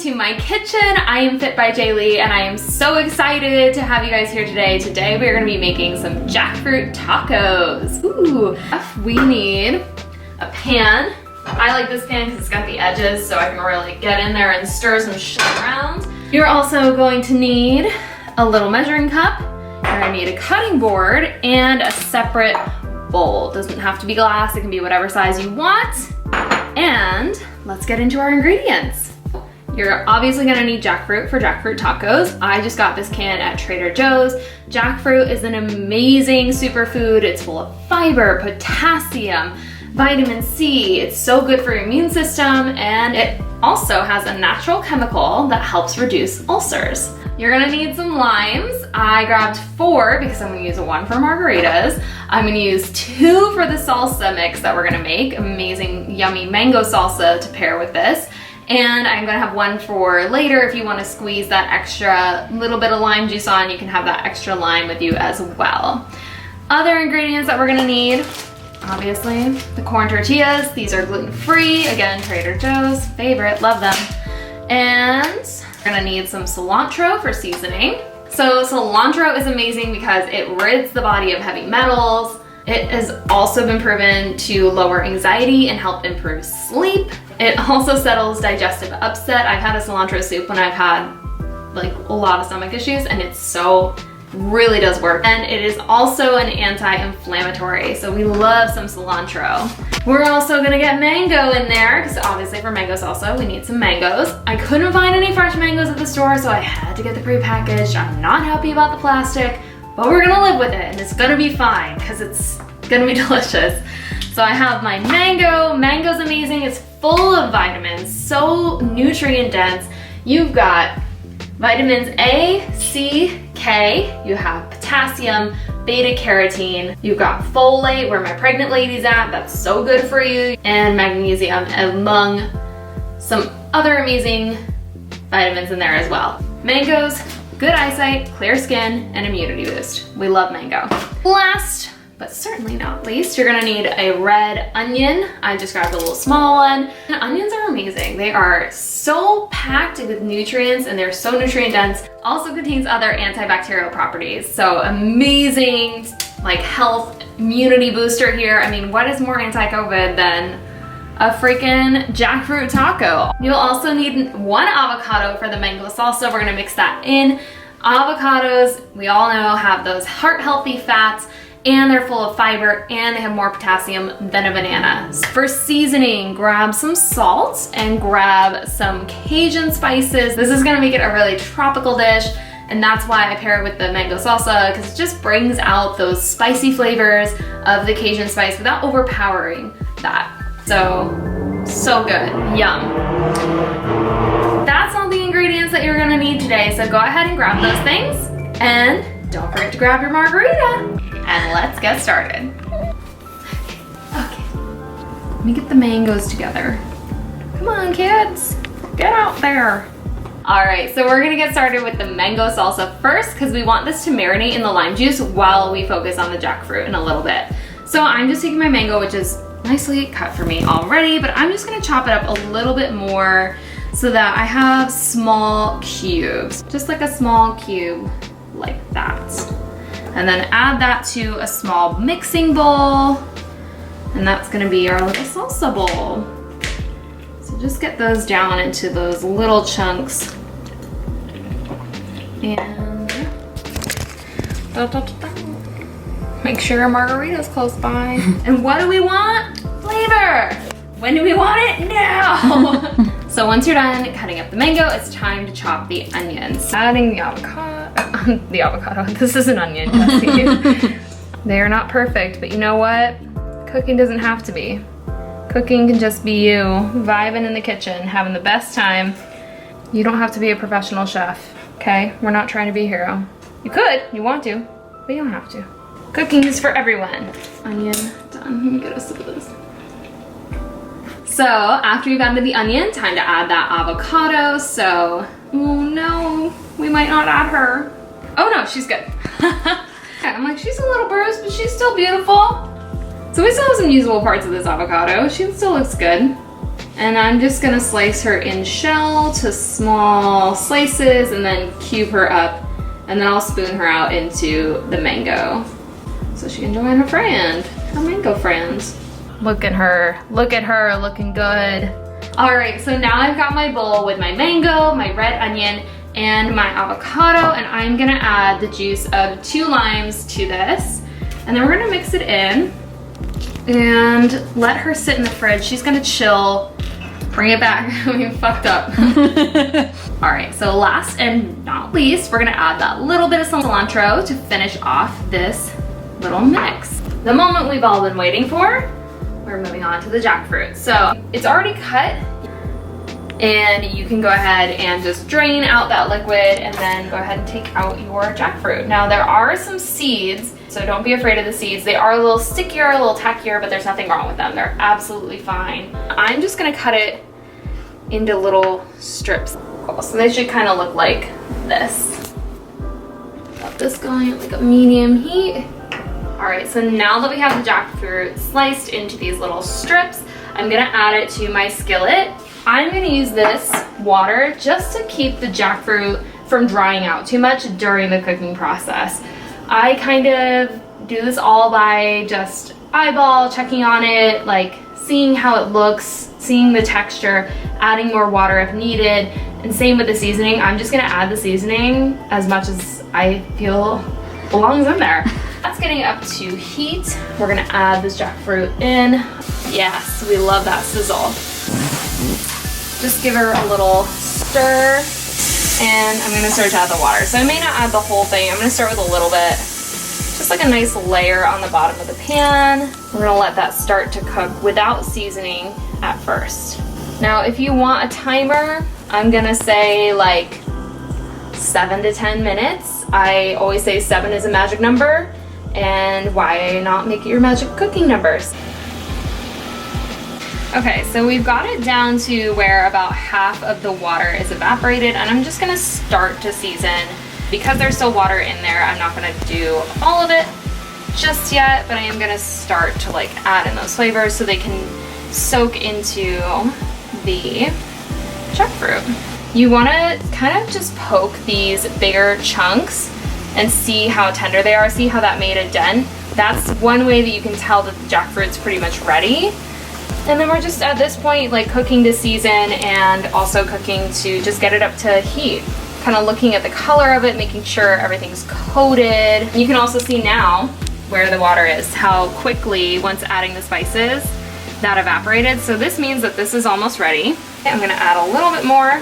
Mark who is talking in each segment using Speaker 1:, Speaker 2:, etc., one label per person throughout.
Speaker 1: to my kitchen. I am Fit by J.Lee and I am so excited to have you guys here today. Today we are gonna be making some jackfruit tacos. Ooh, we need a pan. I like this pan because it's got the edges so I can really get in there and stir some shit around. You're also going to need a little measuring cup. You're gonna need a cutting board and a separate bowl. It doesn't have to be glass, it can be whatever size you want. And let's get into our ingredients. You're obviously gonna need jackfruit for jackfruit tacos. I just got this can at Trader Joe's. Jackfruit is an amazing superfood. It's full of fiber, potassium, vitamin C. It's so good for your immune system, and it also has a natural chemical that helps reduce ulcers. You're gonna need some limes. I grabbed 4 because I'm gonna use 1 for margaritas. I'm gonna use 2 for the salsa mix that we're gonna make. Amazing, yummy mango salsa to pair with this. And I'm gonna have 1 for later if you wanna squeeze that extra little bit of lime juice on, you can have that extra lime with you as well. Other ingredients that we're gonna need, obviously, the corn tortillas. These are gluten-free. Again, Trader Joe's, favorite, love them. And we're gonna need some cilantro for seasoning. So cilantro is amazing because it rids the body of heavy metals. It has also been proven to lower anxiety and help improve sleep. It also settles digestive upset. I've had a cilantro soup when I've had like a lot of stomach issues and it's really does work. And it is also an anti-inflammatory, so we love some cilantro. We're also gonna get mango in there, because obviously for mango salsa, we need some mangoes. I couldn't find any fresh mangoes at the store, so I had to get the pre-packaged. I'm not happy about the plastic, but we're gonna live with it, and it's gonna be fine, because it's gonna be delicious. So I have my mango. Mango's amazing, it's full of vitamins, so nutrient dense. You've got vitamins A, C, K, you have potassium, beta carotene, you've got folate, where my pregnant lady's at, that's so good for you, and magnesium, among some other amazing vitamins in there as well. Mangoes, good eyesight, clear skin, and immunity boost. We love mango. Last, but certainly not least, you're gonna need a red onion. I just grabbed a little small one. And onions are amazing. They are so packed with nutrients and they're so nutrient dense. Also contains other antibacterial properties. So amazing, like health immunity booster here. I mean, what is more anti-COVID than a freaking jackfruit taco? You'll also need 1 avocado for the mango salsa. We're gonna mix that in. Avocados, we all know, have those heart-healthy fats, and they're full of fiber, and they have more potassium than a banana. For seasoning, grab some salt and grab some Cajun spices. This is gonna make it a really tropical dish, and that's why I pair it with the mango salsa, because it just brings out those spicy flavors of the Cajun spice without overpowering that. So good, yum. That's all the ingredients that you're gonna need today, so go ahead and grab those things, and don't forget to grab your margarita. And let's get started. Okay, let me get the mangoes together. Come on, kids, get out there. All right, so we're gonna get started with the mango salsa first because we want this to marinate in the lime juice while we focus on the jackfruit in a little bit. So I'm just taking my mango, which is nicely cut for me already, but I'm just gonna chop it up a little bit more so that I have small cubes, just like a small cube like that. And then add that to a small mixing bowl. And that's gonna be our little salsa bowl. So just get those down into those little chunks. And make sure your margarita's close by. And what do we want? Flavor. When do we want it? Now. So once you're done cutting up the mango, it's time to chop the onions. Adding the avocado, this is an onion, Jesse. They are not perfect, but you know what? Cooking doesn't have to be. Cooking can just be you, vibing in the kitchen, having the best time. You don't have to be a professional chef, okay? We're not trying to be a hero. You could, you want to, but you don't have to. Cooking is for everyone. Onion done, let me get a sip of this. So after you've added the onion, time to add that avocado. So, oh no, we might not add her. Oh no, she's good. I'm like, she's a little bruised, but she's still beautiful. So we still have some usable parts of this avocado. She still looks good. And I'm just gonna slice her in shell to small slices and then cube her up. And then I'll spoon her out into the mango so she can join her mango friends. Look at her, looking good. All right, so now I've got my bowl with my mango, my red onion, and my avocado, and I'm gonna add the juice of 2 limes to this. And then we're gonna mix it in and let her sit in the fridge. She's gonna chill, bring it back. We fucked up. All right, so last and not least, we're gonna add that little bit of cilantro to finish off this little mix. The moment we've all been waiting for, we're moving on to the jackfruit. So it's already cut, and you can go ahead and just drain out that liquid and then go ahead and take out your jackfruit. Now there are some seeds, so don't be afraid of the seeds. They are a little stickier, a little tackier, but there's nothing wrong with them. They're absolutely fine. I'm just gonna cut it into little strips. Cool. So they should kind of look like this. Got this going at like a medium heat. All right, so now that we have the jackfruit sliced into these little strips, I'm gonna add it to my skillet. I'm gonna use this water just to keep the jackfruit from drying out too much during the cooking process. I kind of do this all by just eyeball checking on it, like seeing how it looks, seeing the texture, adding more water if needed, and same with the seasoning. I'm just gonna add the seasoning as much as I feel belongs in there. That's getting up to heat. We're gonna add this jackfruit in. Yes, we love that sizzle. Just give her a little stir, and I'm gonna start to add the water. So I may not add the whole thing. I'm gonna start with a little bit, just like a nice layer on the bottom of the pan. We're gonna let that start to cook without seasoning at first. Now, if you want a timer, I'm gonna say like 7 to 10 minutes. I always say 7 is a magic number, and why not make it your magic cooking numbers? Okay, so we've got it down to where about half of the water is evaporated, and I'm just gonna start to season. Because there's still water in there, I'm not gonna do all of it just yet, but I am gonna start to like add in those flavors so they can soak into the jackfruit. You wanna kind of just poke these bigger chunks and see how tender they are, see how that made a dent. That's one way that you can tell that the jackfruit's pretty much ready. And then we're just at this point like cooking to season and also cooking to just get it up to heat. Kind of looking at the color of it, making sure everything's coated. You can also see now where the water is, how quickly, once adding the spices, that evaporated. So this means that this is almost ready. I'm gonna add a little bit more.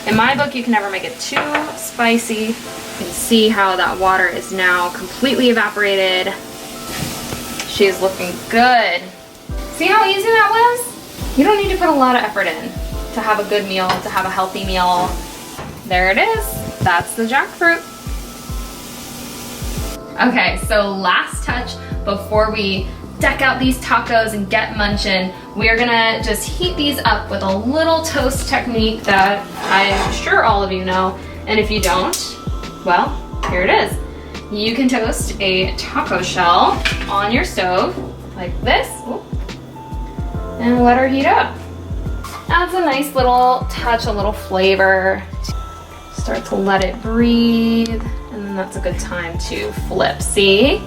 Speaker 1: In my book, you can never make it too spicy. You can see how that water is now completely evaporated. She's looking good. See how easy that was? You don't need to put a lot of effort in to have a good meal, to have a healthy meal. There it is. That's the jackfruit. Okay, so last touch before we deck out these tacos and get munchin', we're gonna just heat these up with a little toast technique that I'm sure all of you know. And if you don't, well, here it is. You can toast a taco shell on your stove like this. And let her heat up. Adds a nice little touch, a little flavor. Start to let it breathe, and then that's a good time to flip. See?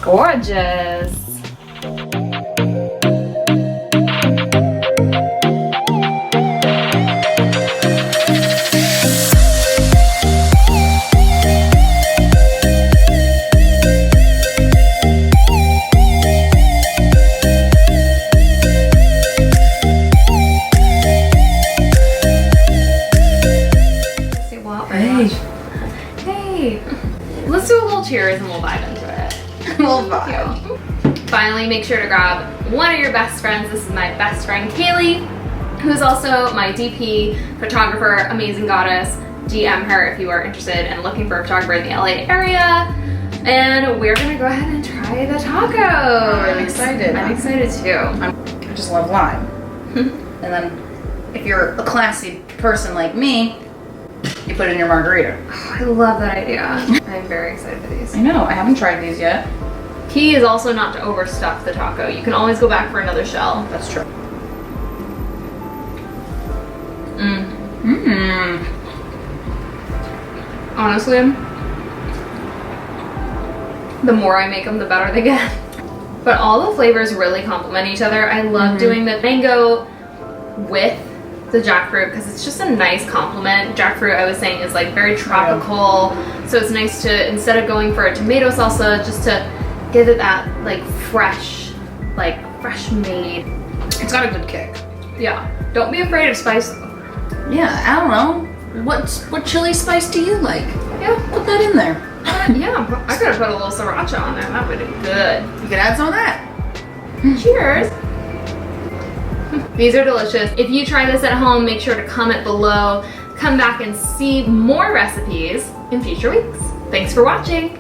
Speaker 1: Gorgeous. Let's do a little cheers and we'll vibe into it.
Speaker 2: We'll vibe.
Speaker 1: Finally, make sure to grab one of your best friends. This is my best friend, J.Lee, who's also my DP, photographer, amazing goddess. DM her if you are interested and looking for a photographer in the LA area. And we're gonna go ahead and try the tacos.
Speaker 2: I'm excited.
Speaker 1: I'm excited too.
Speaker 2: I just love lime. And then if you're a classy person like me, you put it in your margarita.
Speaker 1: Oh, I love that idea. I'm very excited for these.
Speaker 2: I know, I haven't tried these yet.
Speaker 1: Key is also not to overstuff the taco. You can always go back for another shell.
Speaker 2: That's true.
Speaker 1: Honestly, the more I make them, the better they get. But all the flavors really complement each other. I love doing the mango with the jackfruit because it's just a nice complement. Jackfruit, I was saying, is like very tropical. So it's nice to, instead of going for a tomato salsa, just to give it that like fresh made.
Speaker 2: It's got a good kick.
Speaker 1: Yeah. Don't be afraid of spice.
Speaker 2: Yeah, I don't know. What chili spice do you like?
Speaker 1: Yeah.
Speaker 2: Put that in there.
Speaker 1: Yeah, I could have put a little sriracha on there. That would have been good.
Speaker 2: You could add some of that.
Speaker 1: Cheers. These are delicious. If you try this at home, make sure to comment below. Come back and see more recipes in future weeks. Thanks for watching.